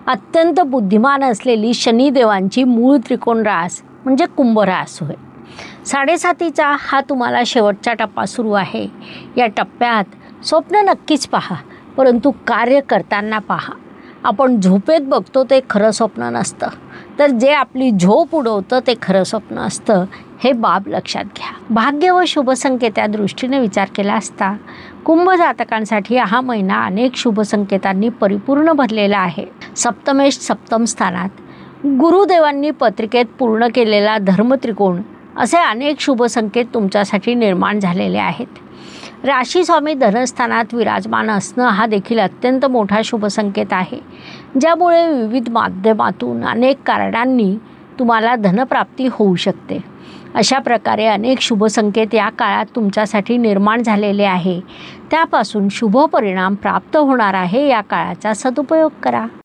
अत्यंत बुद्धिमान असलेली शनिदेवांची मूळ त्रिकोण रास म्हणजे कुंभ रास होय. 7.5चा हा तुम्हाला शेवटचा टप्पा सुरू आहे. या टप्प्यात स्वप्न नक्कीच पहा, परंतु कार्य करताना पहा. आपण झोपेत बघतो ते खरं स्वप्न नसतं, तर जे आपली झोप उडवतं ते खरं स्वप्न असतं. हे बाब लक्षात घ्या. भाग्य व शुभसंकेत या दृष्टीने विचार केला असता कुंभ जातकांसाठी हा महिना अनेक शुभसंकेतांनी परिपूर्ण भरलेला आहे. सप्तमेश सप्तम स्थानात गुरुदेवांनी पत्रिकेत पूर्ण केलेला धर्मत्रिकोण असे अनेक शुभसंकेत तुमच्यासाठी निर्माण झालेले आहेत. राशीस्वामी धनस्थानात विराजमान असणं हा देखील अत्यंत मोठा शुभसंकेत आहे, ज्यामुळे विविध माध्यमातून अनेक कारणांनी तुम्हाला धनप्राप्ती होऊ शकते. अशा प्रकारे अनेक शुभसंकेत या काळात तुमच्यासाठी निर्माण झालेले आहे. त्यापासून शुभ परिणाम प्राप्त होणार आहे. या काळाचा सदुपयोग करा.